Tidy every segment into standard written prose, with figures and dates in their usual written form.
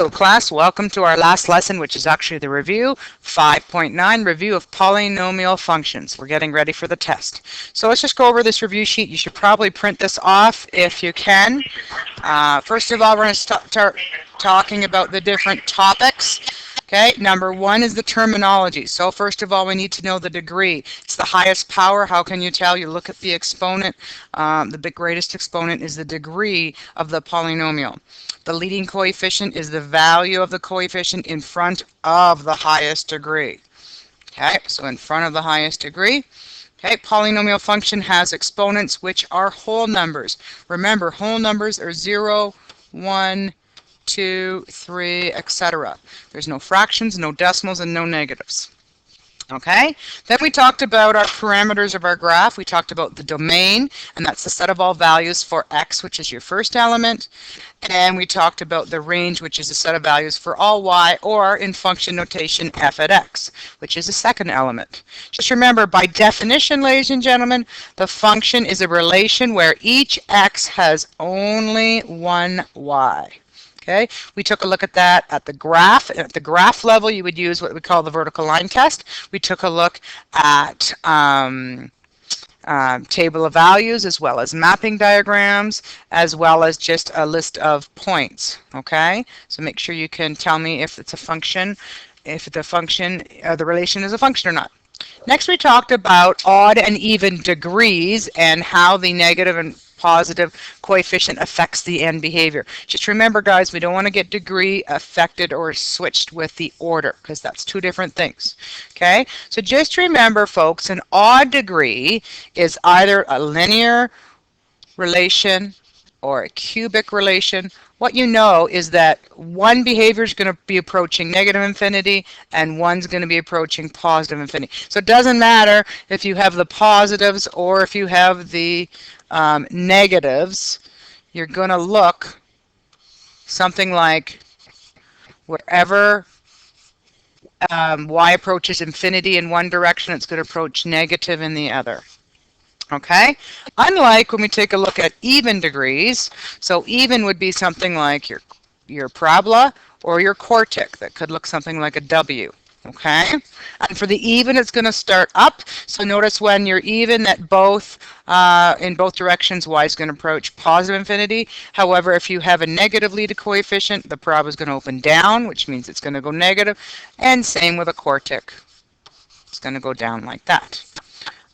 So class, welcome to our last lesson, which is actually the review, 5.9, review of polynomial functions. We're getting ready for the test. So let's just go over this review sheet. You should probably print this off if you can. First of all, we're going to start talking about the different topics. Okay, number one is the terminology. So first of all, we need to know the degree. It's the highest power. How can you tell? You look at the exponent. The greatest exponent is the degree of the polynomial. The leading coefficient is the value of the coefficient in front of the highest degree. Okay, so in front of the highest degree. Okay, polynomial function has exponents which are whole numbers. Remember, whole numbers are 0, 1, 2, 3, etc. There's no fractions, no decimals, and no negatives. Okay, then we talked about our parameters of our graph. We talked about the domain, and that's the set of all values for x, which is your first element. And we talked about the range, which is the set of values for all y, or in function notation, f at x, which is the second element. Just remember, by definition, ladies and gentlemen, the function is a relation where each x has only one y. Okay, we took a look at that at the graph. At the graph level, you would use what we call the vertical line test. We took a look at table of values, as well as mapping diagrams, as well as just a list of points. Okay, so make sure you can tell me if it's a function, if the function, the relation is a function or not. Next, we talked about odd and even degrees and how the negative and positive coefficient affects the end behavior. Just remember, guys, we don't want to get degree affected or switched with the order, because that's two different things. Okay, so just remember, folks, an odd degree is either a linear relation or a cubic relation. What you know is that one behavior is going to be approaching negative infinity and one's going to be approaching positive infinity. So it doesn't matter if you have the positives or if you have the negatives. You're going to look something like wherever y approaches infinity in one direction, it's going to approach negative in the other. Okay, unlike when we take a look at even degrees, so even would be something like your parabola or your quartic. That could look something like a W. Okay, and for the even, it's going to start up. So notice when you're even that both in both directions, y is going to approach positive infinity. However, if you have a negative leading coefficient, the parabola is going to open down, which means it's going to go negative. And same with a quartic. It's going to go down like that.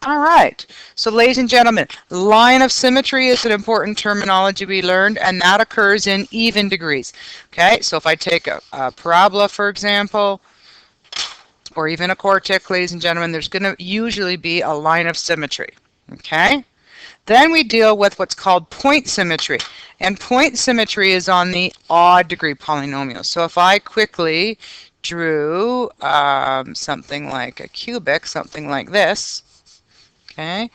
All right, so ladies and gentlemen, line of symmetry is an important terminology we learned, and that occurs in even degrees. Okay, so if I take a parabola, for example, or even a quartic, ladies and gentlemen, there's going to usually be a line of symmetry. Okay, then we deal with what's called point symmetry, and point symmetry is on the odd degree polynomial. So if I quickly drew something like a cubic, something like this. Okay,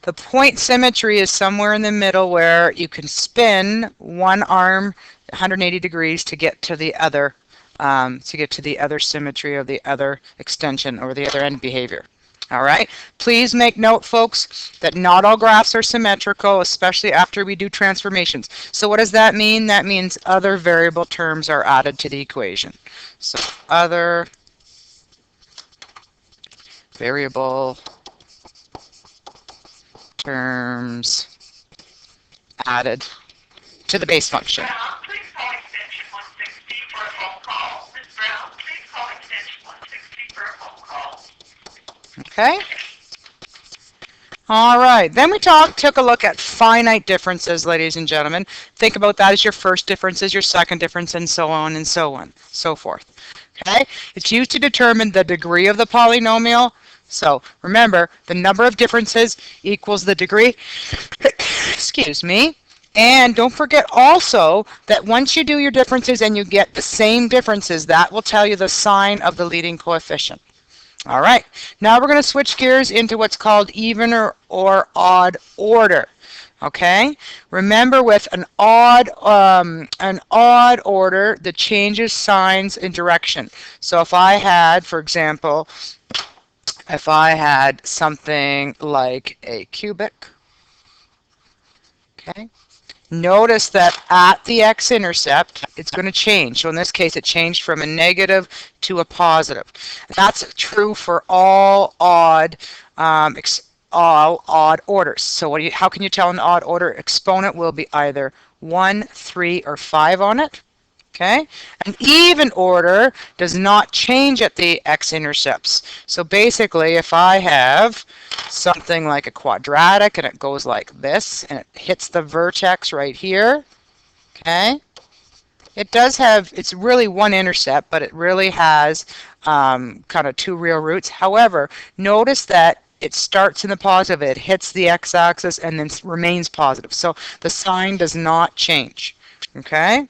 the point symmetry is somewhere in the middle where you can spin one arm 180 degrees to get to the other symmetry or the other extension or the other end behavior. All right, please make note, folks, that not all graphs are symmetrical, especially after we do transformations. So what does that mean? That means other variable terms are added to the equation. So other variable terms added to the base function. Okay. All right. Then we took a look at finite differences, ladies and gentlemen. Think about that as your first differences, your second difference, and so on and so on, so forth. Okay. It's used to determine the degree of the polynomial. So remember, the number of differences equals the degree. Excuse me. And don't forget also that once you do your differences and you get the same differences, that will tell you the sign of the leading coefficient. All right. Now we're going to switch gears into what's called even or odd order. Okay. Remember, with an odd order, the changes signs and direction. So if I had, for example, if I had something like a cubic, okay, Notice that at the x-intercept, it's going to change. So in this case, it changed from a negative to a positive. That's true for all odd orders. So how can you tell an odd order? Exponent will be either 1, 3, or 5 on it. Okay? An even order does not change at the x-intercepts. So basically, if I have something like a quadratic and it goes like this and it hits the vertex right here, okay? It does have, it's really one intercept, but it really has kind of two real roots. However, notice that it starts in the positive, it hits the x-axis, and then remains positive. So the sign does not change, okay?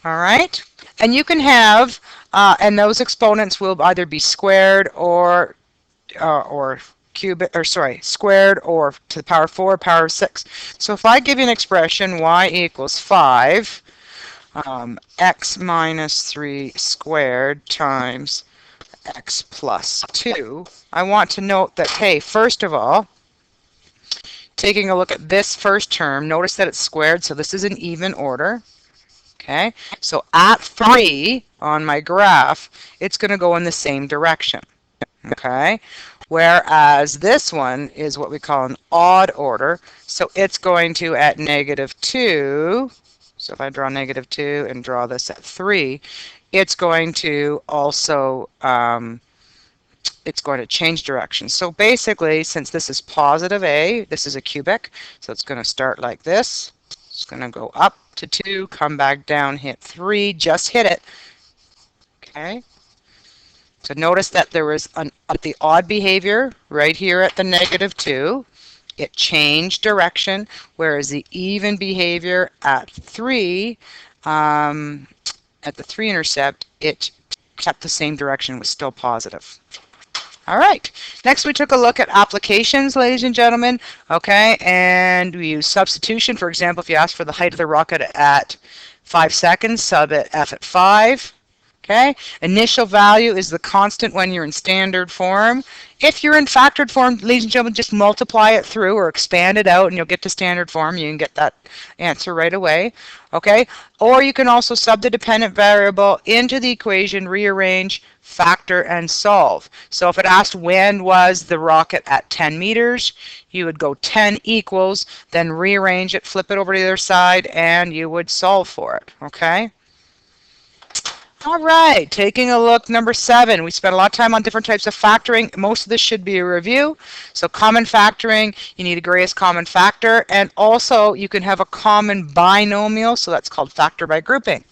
All right, and you can have, and those exponents will either be squared or cubic, or sorry, squared or to the power 4, power 6. So if I give you an expression y equals 5, x minus 3 squared times x plus 2, I want to note that, hey, first of all, taking a look at this first term, notice that it's squared, so this is an even order. Okay, so at 3 on my graph, it's going to go in the same direction. Okay, whereas this one is what we call an odd order, so it's going to at -2. So if I draw -2 and draw this at 3, it's going to also it's going to change direction. So basically, since this is positive a, this is a cubic, so it's going to start like this. It's going to go up to 2, come back down, hit 3, just hit it. Okay. So notice that there was the odd behavior right here at the -2. It changed direction, whereas the even behavior at 3, at the 3 intercept, it kept the same direction, was still positive. All right, next we took a look at applications, ladies and gentlemen, okay, and we use substitution. For example, if you ask for the height of the rocket at 5 seconds, sub it f at 5, okay. Initial value is the constant when you're in standard form. If you're in factored form, ladies and gentlemen, just multiply it through or expand it out and you'll get to standard form. You can get that answer right away, okay. Or you can also sub the dependent variable into the equation, rearrange, factor, and solve. So if it asked when was the rocket at 10 meters, you would go 10 equals, then rearrange it, flip it over to the other side, and you would solve for it, okay. All right, taking a look, number 7. We spent a lot of time on different types of factoring. Most of this should be a review. So common factoring, you need a greatest common factor, and also you can have a common binomial, so that's called factor by grouping.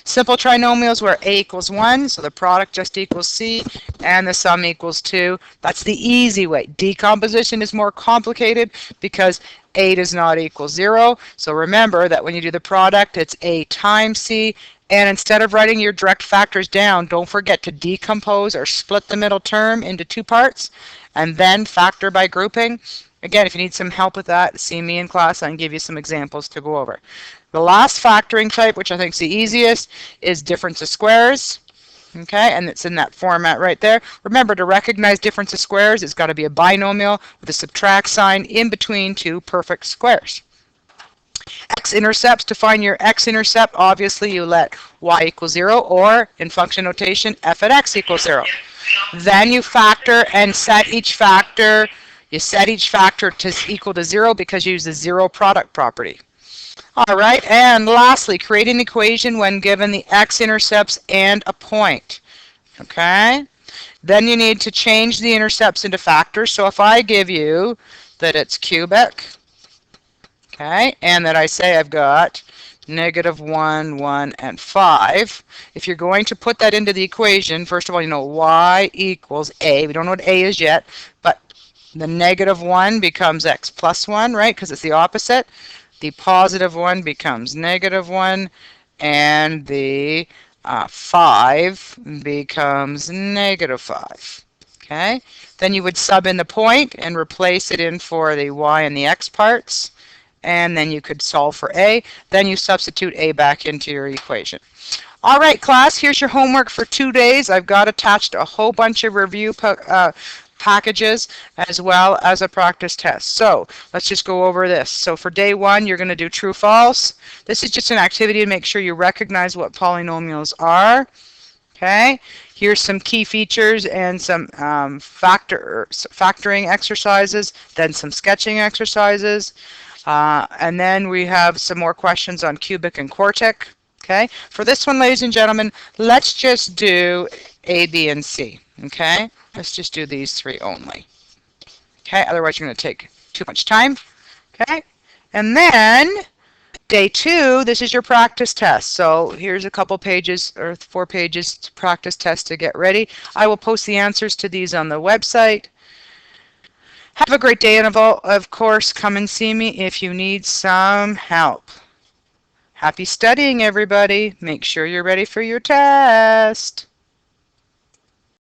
Simple trinomials where a equals 1, so the product just equals c, and the sum equals 2. That's the easy way. Decomposition is more complicated because a does not equal 0. So remember that when you do the product, it's a times c. And instead of writing your direct factors down, don't forget to decompose or split the middle term into 2 parts and then factor by grouping. Again, if you need some help with that, see me in class. I can give you some examples to go over. The last factoring type, which I think is the easiest, is difference of squares. Okay, and it's in that format right there. Remember, to recognize difference of squares, it's got to be a binomial with a subtract sign in between 2 perfect squares. X-intercepts, to find your x-intercept, obviously you let y equal 0, or in function notation, f at x equals 0. Then you factor and set each factor, to equal to 0 because you use the zero product property. All right, and lastly, create an equation when given the x-intercepts and a point. Okay, then you need to change the intercepts into factors. So if I give you that it's cubic, okay, and that I say I've got -1, 1, and 5. If you're going to put that into the equation, first of all, you know y equals a. We don't know what a is yet, but the -1 becomes x plus 1, right, because it's the opposite. The +1 becomes -1, and the 5 becomes -5. Okay, then you would sub in the point and replace it in for the y and the x parts. And then you could solve for a. Then you substitute a back into your equation. All right, class, here's your homework for 2 days. I've got attached a whole bunch of review packages as well as a practice test. So let's just go over this. So for day 1, you're going to do true false. This is just an activity to make sure you recognize what polynomials are. Okay, here's some key features and some factoring exercises, then some sketching exercises, and then we have some more questions on cubic and quartic. Okay, for this one, ladies and gentlemen, let's just do A, B, and C. Okay, let's just do these 3 only. Okay, otherwise you're going to take too much time. Okay, and then day 2, this is your practice test. So here's a couple pages or 4 pages to practice test to get ready. I will post the answers to these on the website. Have a great day, and of course, come and see me if you need some help. Happy studying, everybody. Make sure you're ready for your test.